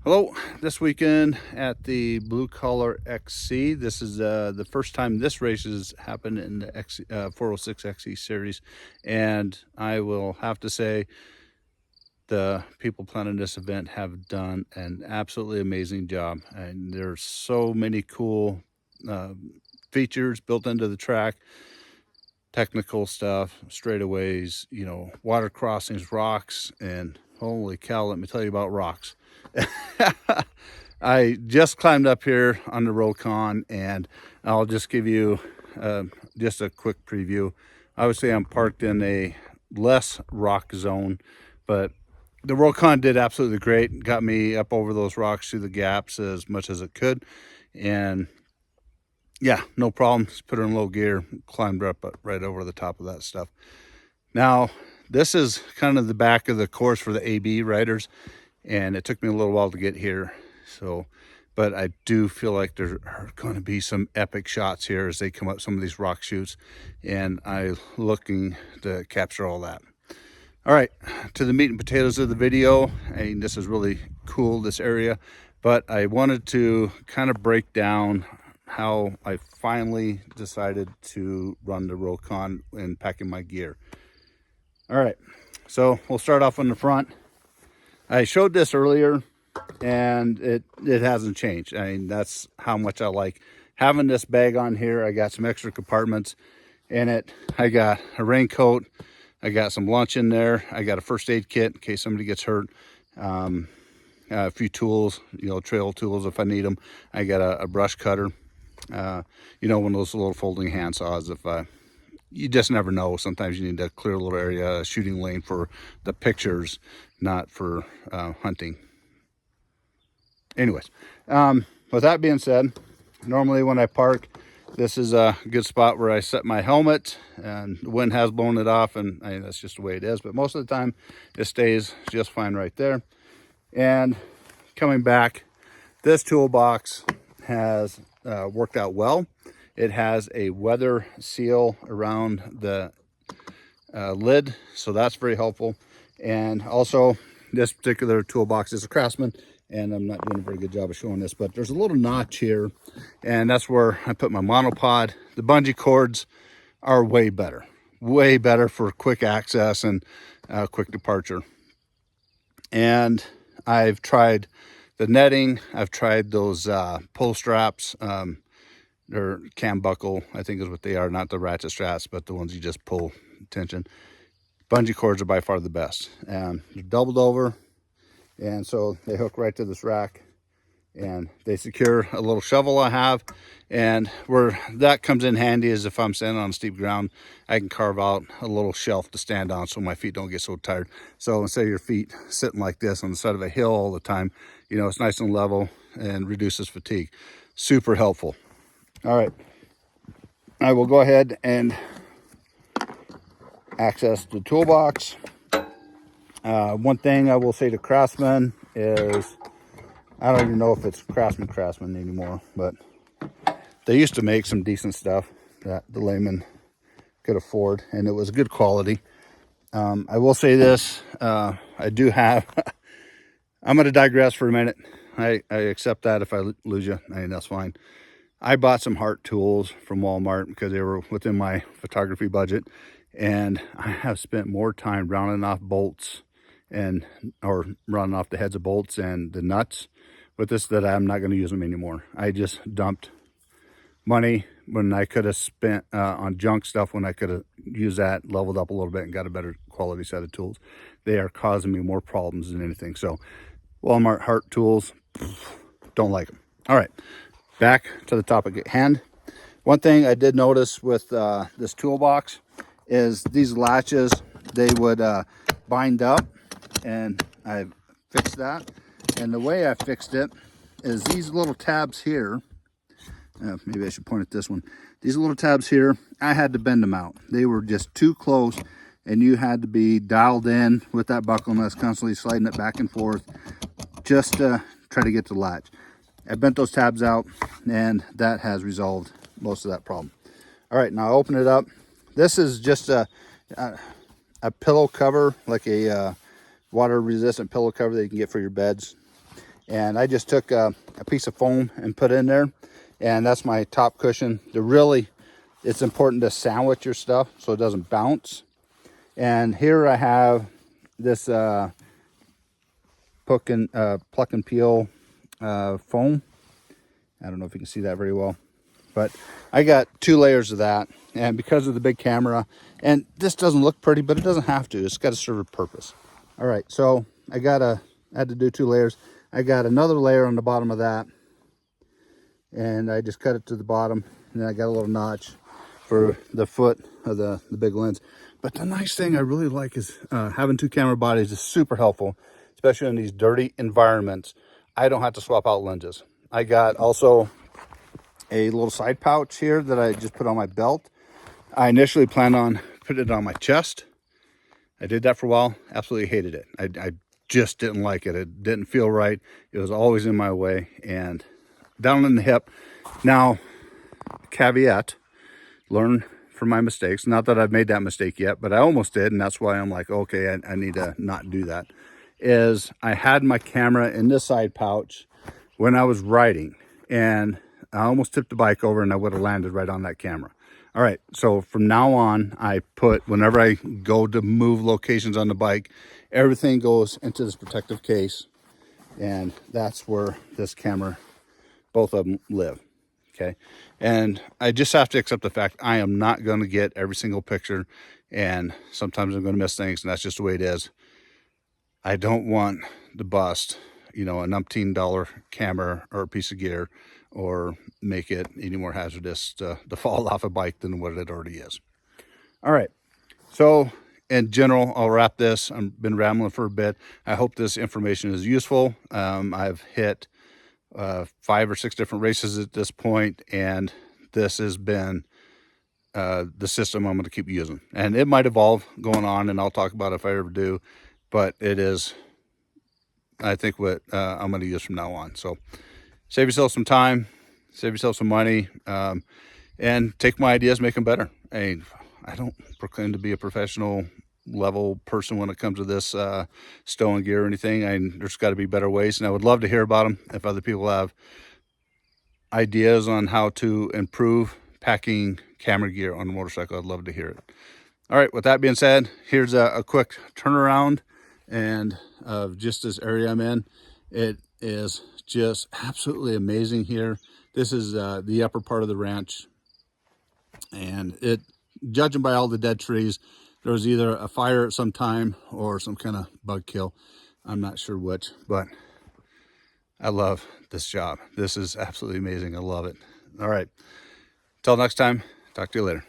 Hello, this weekend at the Blue Collar XC. This is the first time this race has happened in the 406 XC series. And I will have to say the people planning this event have done an absolutely amazing job. And there's so many cool features built into the track, technical stuff, straightaways, water crossings, rocks, and holy cow, let me tell you about rocks. I just climbed up here on the Rokon, and I'll just give you just a quick preview. Obviously, I'm parked in a less rock zone, but the Rokon did absolutely great. Got me up over those rocks through the gaps as much as it could, and yeah, no problem. Just put her in low gear, climbed up right over the top of that stuff. Now, this is kind of the back of the course for the AB riders, and it took me a little while to get here. So, but I do feel like there are going to be some epic shots here as they come up some of these rock chutes, and I'm looking to capture all that. All right, to the meat and potatoes of the video. This is really cool, this area, but I wanted to kind of break down how I finally decided to run the Rokon and packing my gear. All right, so we'll start off on the front. I showed this earlier, and it hasn't changed. That's how much I like having this bag on here. I got some extra compartments in it. I got a raincoat. I got some lunch in there. I got a first aid kit in case somebody gets hurt. A few tools, trail tools if I need them. I got a brush cutter. One of those little folding hand saws if you just never know. Sometimes you need to clear a little area, a shooting lane for the pictures, not for hunting. Anyways, with that being said, normally when I park, this is a good spot where I set my helmet, and the wind has blown it off, and that's just the way it is. But most of the time, it stays just fine right there. And coming back, this toolbox has worked out well. It has a weather seal around the lid, so that's very helpful. And also, this particular toolbox is a Craftsman, and I'm not doing a very good job of showing this, but there's a little notch here, and that's where I put my monopod. The bungee cords are way better for quick access and quick departure. And I've tried the netting. I've tried those pull straps. They're cam buckle, I think is what they are, not the ratchet straps, but the ones you just pull tension. Bungee cords are by far the best. And they're doubled over, and so they hook right to this rack, and they secure a little shovel I have. And where that comes in handy is if I'm standing on steep ground, I can carve out a little shelf to stand on so my feet don't get so tired. So instead of your feet sitting like this on the side of a hill all the time, it's nice and level and reduces fatigue. Super helpful. All right, I will go ahead and access the toolbox. One thing I will say to Craftsman is, I don't even know if it's Craftsman anymore, but they used to make some decent stuff that the layman could afford, and it was good quality. I will say this, I do have, I'm going to digress for a minute. I accept that if I lose you, that's fine. I bought some Hart tools from Walmart because they were within my photography budget, and I have spent more time rounding off bolts or rounding off the heads of bolts and the nuts with this that I'm not going to use them anymore. I just dumped money when I could have spent on junk stuff, when I could have used that, leveled up a little bit, and got a better quality set of tools. They are causing me more problems than anything. So Walmart Hart tools, don't like them. All right, back to the topic at hand. One thing I did notice with this toolbox is these latches, they would bind up, and I fixed that. And the way I fixed it is these little tabs here, maybe I should point at this one. These little tabs here, I had to bend them out. They were just too close, and you had to be dialed in with that buckle, and that's constantly sliding it back and forth just to try to get to the latch. I bent those tabs out, and that has resolved most of that problem. All right, now open it up. This is just a pillow cover, like a water resistant pillow cover that you can get for your beds. And I just took a piece of foam and put it in there, and that's my top cushion. It's important to sandwich your stuff so it doesn't bounce. And here I have this pluck and peel foam. I don't know if you can see that very well, but I got 2 layers of that. And because of the big camera, and this doesn't look pretty, but it doesn't have to. It's got to serve a purpose. All right, so I had to do 2 layers. I got another layer on the bottom of that, and I just cut it to the bottom, and then I got a little notch for the foot of the big lens. But the nice thing I really like is having 2 camera bodies is super helpful, especially in these dirty environments. I don't have to swap out lenses. I got also a little side pouch here that I just put on my belt. I initially planned on putting it on my chest. I did that for a while, absolutely hated it. I just didn't like it. It didn't feel right. It was always in my way, and down in the hip. Now, caveat, learn from my mistakes. Not that I've made that mistake yet, but I almost did, and that's why I'm like, okay, I need to not do that. Is I had my camera in this side pouch when I was riding, and I almost tipped the bike over and I would have landed right on that camera. All right, so from now on, I put, whenever I go to move locations on the bike, everything goes into this protective case, and that's where this camera, both of them, live. Okay, and I just have to accept the fact I am not going to get every single picture, and sometimes I'm going to miss things, and that's just the way it is. I don't want to bust, an umpteen-dollar camera or a piece of gear, or make it any more hazardous to fall off a bike than what it already is. All right, so in general, I'll wrap this. I've been rambling for a bit. I hope this information is useful. I've hit 5 or 6 different races at this point, and this has been the system I'm going to keep using. And it might evolve going on, and I'll talk about it if I ever do, but it is, I think, what I'm going to use from now on. So save yourself some time, save yourself some money, and take my ideas, make them better. I don't proclaim to be a professional level person when it comes to this stowing gear or anything. There's got to be better ways, and I would love to hear about them. If other people have ideas on how to improve packing camera gear on a motorcycle, I'd love to hear it. All right, with that being said, here's a quick turnaround and of just this area I'm in. It is just absolutely amazing here. This is the upper part of the ranch, and judging by all the dead trees, there was either a fire at some time or some kind of bug kill. I'm not sure which, but I love this job. This is absolutely amazing. I love it. All right, until next time, talk to you later.